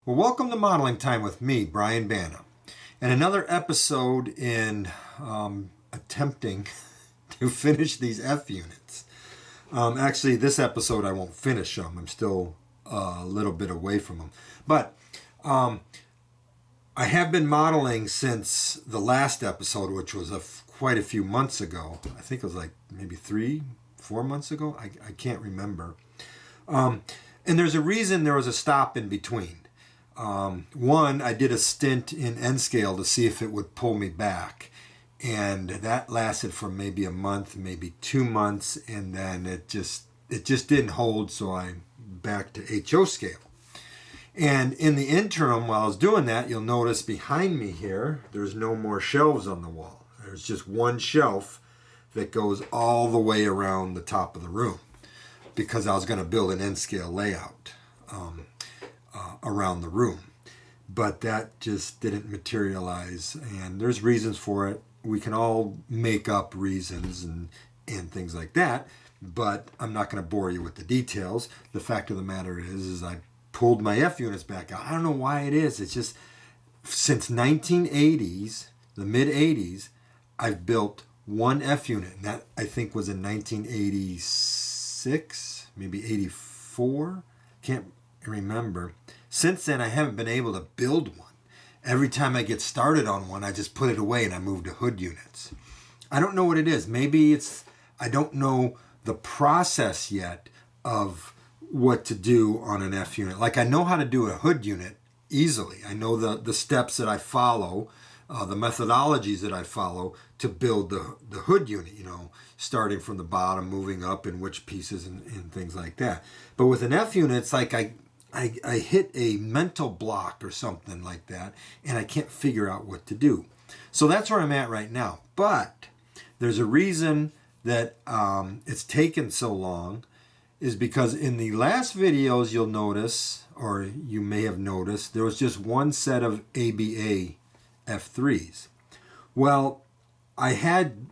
Well, welcome to Modeling Time with me, Brian Banna, and another episode in attempting to finish these F units. Actually, this episode I won't finish them. I'm still a little bit away from them. But I have been modeling since the last episode, which was quite a few months ago. I think it was like maybe 3-4 months ago. I can't remember. And there's a reason there was a stop in between. One, I did a stint in N scale to see if it would pull me back, and that lasted for maybe a month, maybe 2 months, and then it just didn't hold, so I'm back to HO scale. And in the interim, while I was doing that, you'll notice behind me here, there's no more shelves on the wall. There's just one shelf that goes all the way around the top of the room because I was going to build an N scale layout around the room. But that just didn't materialize, and there's reasons for it. We can all make up reasons and things like that, but I'm not going to bore you with the details. The fact of the matter is I pulled my F units back out. I don't know why it is. It's just since 1980s, the mid 80s, I've built one F unit, and that I think was in 1986, maybe 84. Can't remember. Since then, I haven't been able to build one. Every time I get started on one, I just put it away and I move to hood units. I don't know what it is. Maybe I don't know the process yet of what to do on an F unit. Like I know how to do a hood unit easily. I know the steps that I follow, the methodologies that I follow to build the hood unit, starting from the bottom, moving up in which pieces and things like that. But with an F unit, it's like I hit a mental block or something like that, and I can't figure out what to do. So that's where I'm at right now. But there's a reason that it's taken so long, is because in the last videos you'll notice, or you may have noticed, there was just one set of ABA F3s. Well, I had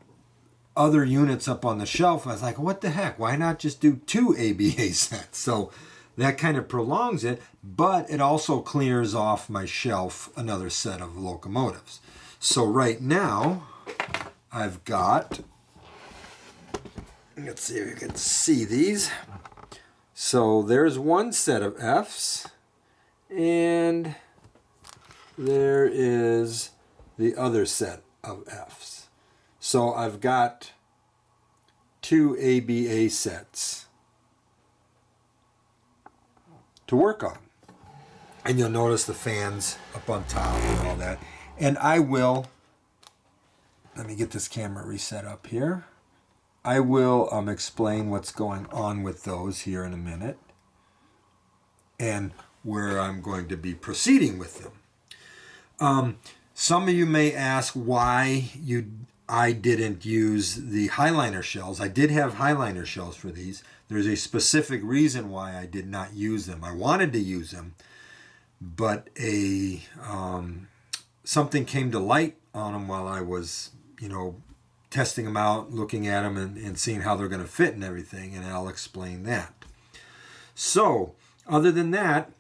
other units up on the shelf. I was like, what the heck? Why not just do 2 ABA sets? So that kind of prolongs it, but it also clears off my shelf another set of locomotives. So right now, I've got, let's see if you can see these. So there's one set of Fs, and there is the other set of Fs. So I've got 2 ABA sets to work on. And you'll notice the fans up on top and all that. And I will, let me get this camera reset up here. I will explain what's going on with those here in a minute and where I'm going to be proceeding with them. Some of you may ask why I didn't use the highliner shells. I did have highliner shells for these. There's a specific reason why I did not use them. I wanted to use them, but something came to light on them while I was, testing them out, looking at them, and seeing how they're going to fit and everything, and I'll explain that. So, other than that,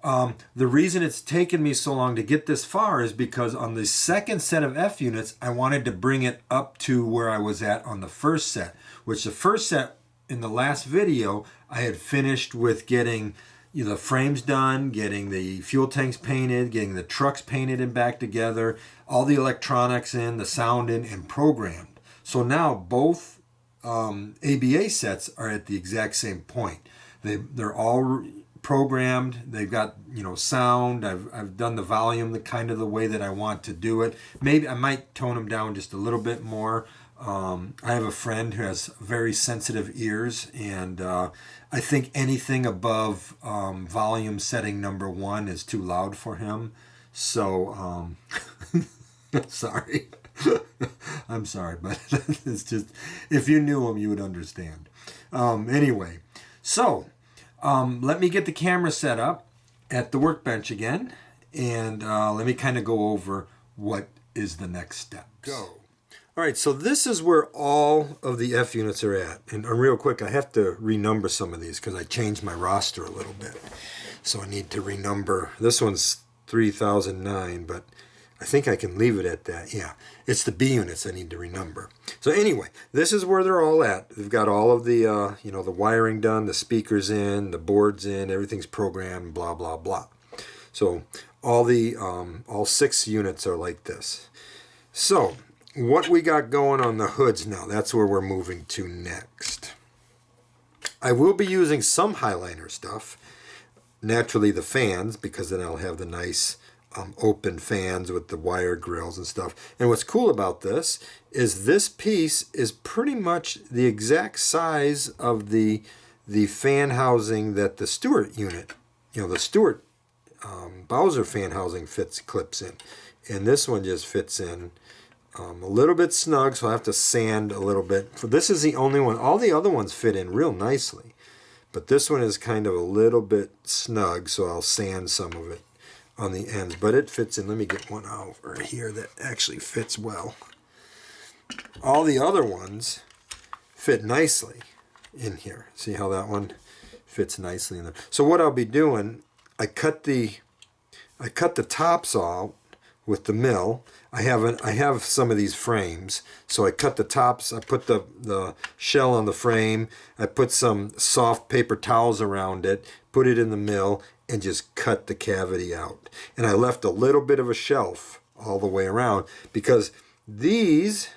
the reason it's taken me so long to get this far is because on the second set of F units, I wanted to bring it up to where I was at on the first set, which the first set in the last video, I had finished with getting the frames done, getting the fuel tanks painted, getting the trucks painted and back together, all the electronics in, the sound in, and programmed. So now both ABA sets are at the exact same point. They're all programmed. They've got sound. I've done the volume the way that I want to do it. Maybe I might tone them down just a little bit more. I have a friend who has very sensitive ears, and I think anything above volume setting number 1 is too loud for him. So sorry. I'm sorry, but it's just, if you knew him, you would understand. Anyway, so let me get the camera set up at the workbench again, and let me kind of go over what is the next step. Go. All right, so this is where all of the F units are at. And real quick, I have to renumber some of these because I changed my roster a little bit. So I need to renumber. This one's 3009, but I think I can leave it at that. Yeah, it's the B units I need to renumber. So anyway, this is where they're all at. They've got all of the, the wiring done, the speakers in, the boards in, everything's programmed, blah, blah, blah. So all 6 units are like this. So what we got going on the hoods now, that's where we're moving to next. I will be using some highliner stuff. Naturally the fans, because then I'll have the nice open fans with the wire grills and stuff. And what's cool about this piece is pretty much the exact size of the fan housing that the Stewart unit, the Stewart Bowser fan housing clips in. And this one just fits in a little bit snug, so I have to sand a little bit. This is the only one. All the other ones fit in real nicely. But this one is kind of a little bit snug, so I'll sand some of it on the ends. But it fits in. Let me get one over here that actually fits well. All the other ones fit nicely in here. See how that one fits nicely in there? So what I'll be doing, I cut the tops off with the mill. I have some of these frames, so I cut the tops. I put the shell on the frame. I put some soft paper towels around it, put it in the mill, and just cut the cavity out. And I left a little bit of a shelf all the way around because these,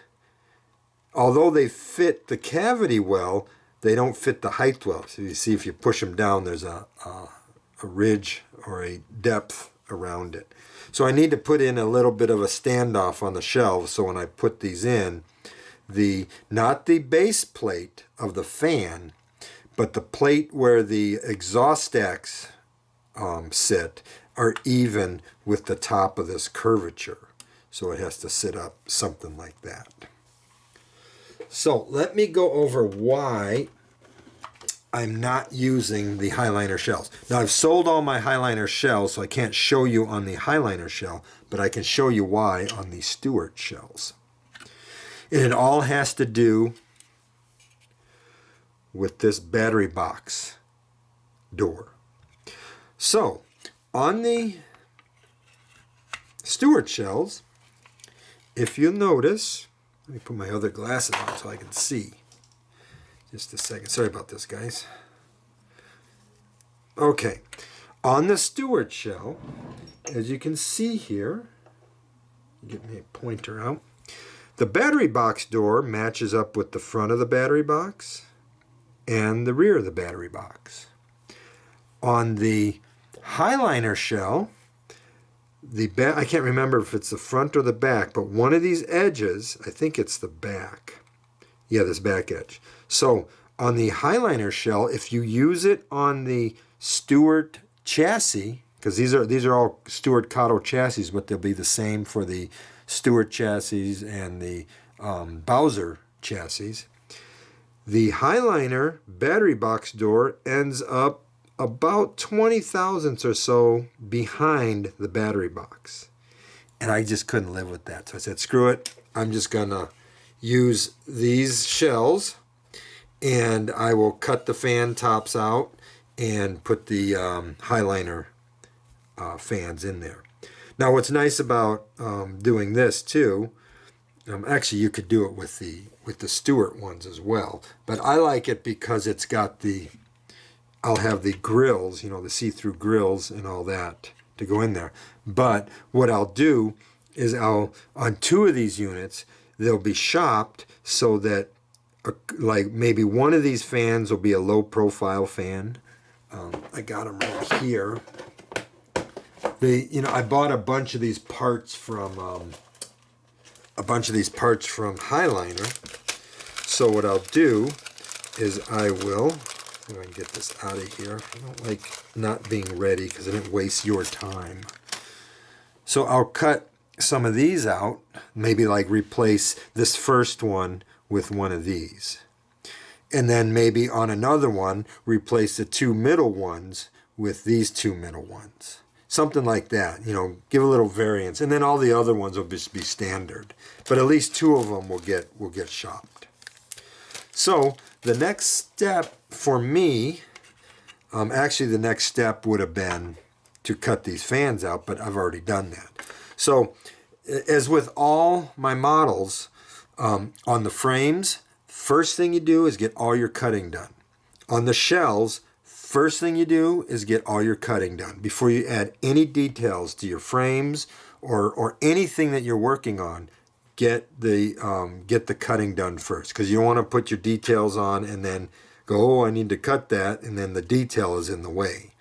although they fit the cavity well, they don't fit the height well. So you see, if you push them down, there's a ridge or a depth around it. So I need to put in a little bit of a standoff on the shelves, so when I put these in, not the base plate of the fan, but the plate where the exhaust stacks sit are even with the top of this curvature. So it has to sit up something like that. So let me go over why I'm not using the highliner shells. Now I've sold all my highliner shells, so I can't show you on the highliner shell, but I can show you why on the Stewart shells. And it all has to do with this battery box door. So on the Stewart shells, if you notice, let me put my other glasses on so I can see. Just a second. Sorry about this, guys. Okay. On the Stewart shell, as you can see here, get me a pointer out, the battery box door matches up with the front of the battery box and the rear of the battery box. On the highliner shell, I can't remember if it's the front or the back, but one of these edges, I think it's the back. Yeah, this back edge. So on the highliner shell, if you use it on the Stewart chassis, because these are all Stewart Cotto chassis, but they'll be the same for the Stewart chassis and the Bowser chassis. The highliner battery box door ends up about 20 thousandths or so behind the battery box. And I just couldn't live with that. So I said, screw it. I'm just going to use these shells, and I will cut the fan tops out and put the highliner fans in there. Now what's nice about doing this too, actually you could do it with the Stewart ones as well, but I like it because it's got I'll have the grills, the see-through grills and all that to go in there. But what I'll do is on 2 of these units, they'll be shopped so that like maybe one of these fans will be a low profile fan. I got them right here. I bought a bunch of these parts from Highliner. So what I'll do is I will, if I can get this out of here. I don't like not being ready because I didn't waste your time. So I'll cut some of these out, maybe like replace this first one with one of these. And then maybe on another one, replace the 2 middle ones with these 2 middle ones. something like that. You know, give a little variance, and then all the other ones will just be standard. But at least 2 of them will get shopped. So the next step for me, actually the next step would have been to cut these fans out, but I've already done that. So as with all my models, on the frames, first thing you do is get all your cutting done. On the shells, first thing you do is get all your cutting done before you add any details to your frames or anything that you're working on. Get the cutting done first, because you don't want to put your details on and then go, oh, I need to cut that, and then the detail is in the way.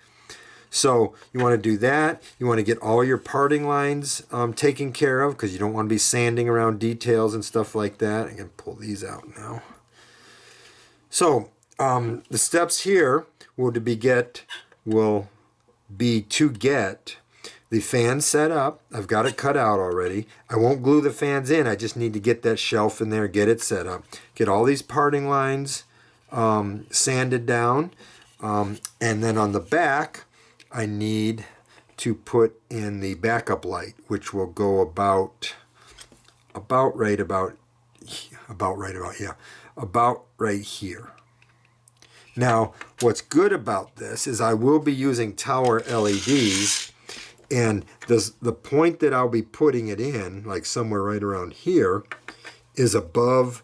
So you want to do that. You want to get all your parting lines taken care of, because you don't want to be sanding around details and stuff like that. I can pull these out now. So the steps here will be to get the fan set up. I've got it cut out already. I won't glue the fans in. I just need to get that shelf in there, get it set up. Get all these parting lines sanded down. And then on the back, I need to put in the backup light, which will go about right here. Now, what's good about this is I will be using tower LEDs, and the point that I'll be putting it in, like somewhere right around here, is above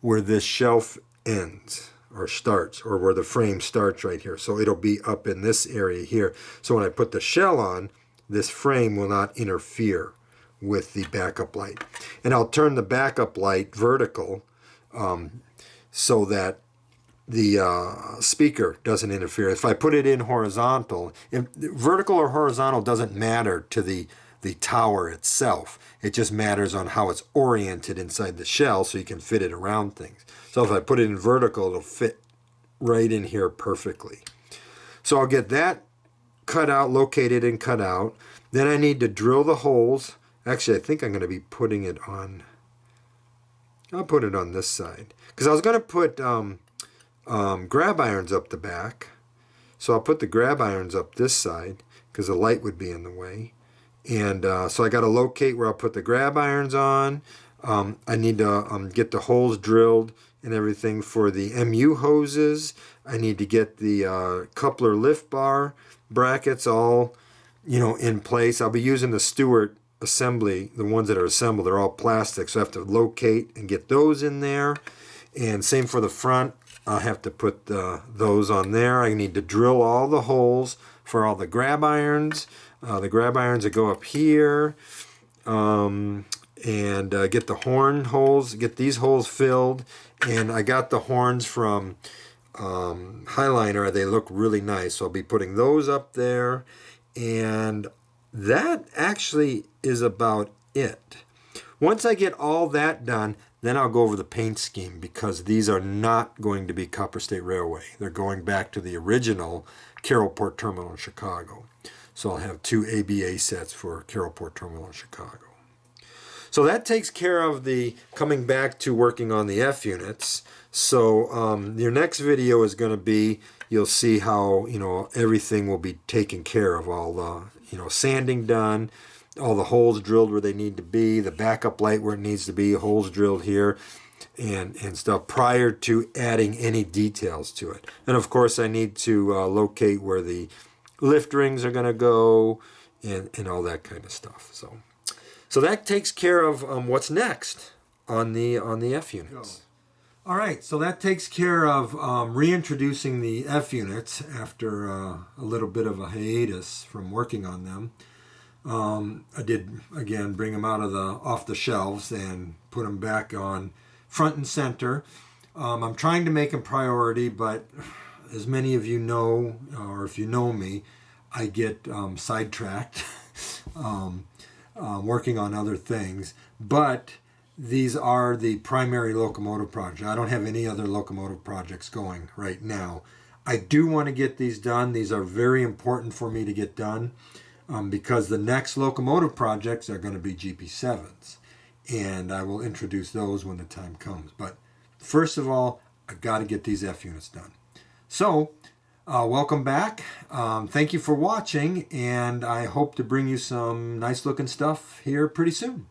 where this shelf ends or starts, or where the frame starts right here. So it'll be up in this area here. So when I put the shell on, this frame will not interfere with the backup light. And I'll turn the backup light vertical so that the speaker doesn't interfere. If I put it in horizontal, vertical or horizontal doesn't matter to the tower itself. It just matters on how it's oriented inside the shell, so you can fit it around things. So if I put it in vertical, it'll fit right in here perfectly. So I'll get that cut out, located and cut out. Then I need to drill the holes. Actually, I think I'm going to be putting it on, I'll put it on this side, because I was going to put grab irons up the back. So I'll put the grab irons up this side, because the light would be in the way. And so I got to locate where I'll put the grab irons on. I need to get the holes drilled and everything for the MU hoses. I need to get the coupler lift bar brackets all, in place. I'll be using the Stewart assembly, the ones that are assembled. They're all plastic, so I have to locate and get those in there. And same for the front. I'll have to put those on there. I need to drill all the holes for all the grab irons. The grab irons that go up here. And get the horn holes, get these holes filled. And I got the horns from Highliner. They look really nice, so I'll be putting those up there. And that actually is about it. Once I get all that done, then I'll go over the paint scheme, because these are not going to be Copper State Railway. They're going back to the original Carroll Port Terminal in Chicago. So I'll have 2 ABA sets for Carroll Port Terminal in Chicago. So that takes care of the coming back to working on the F units. So your next video is going to be, you'll see how, everything will be taken care of. All the, sanding done, all the holes drilled where they need to be, the backup light where it needs to be, holes drilled here, and stuff, prior to adding any details to it. And of course I need to locate where the lift rings are going to go, and all that kind of stuff. So that takes care of what's next on the F units. All right, so that takes care of reintroducing the F units after a little bit of a hiatus from working on them. I did, again, bring them off the shelves and put them back on front and center. I'm trying to make them priority, but as many of you know, or if you know me, I get sidetracked working on other things. But these are the primary locomotive project. I don't have any other locomotive projects going right now. I do want to get these done. These are very important for me to get done. Because the next locomotive projects are going to be GP7s, and I will introduce those when the time comes. But first of all, I've got to get these F units done. So Welcome back. Thank you for watching, and I hope to bring you some nice looking stuff here pretty soon.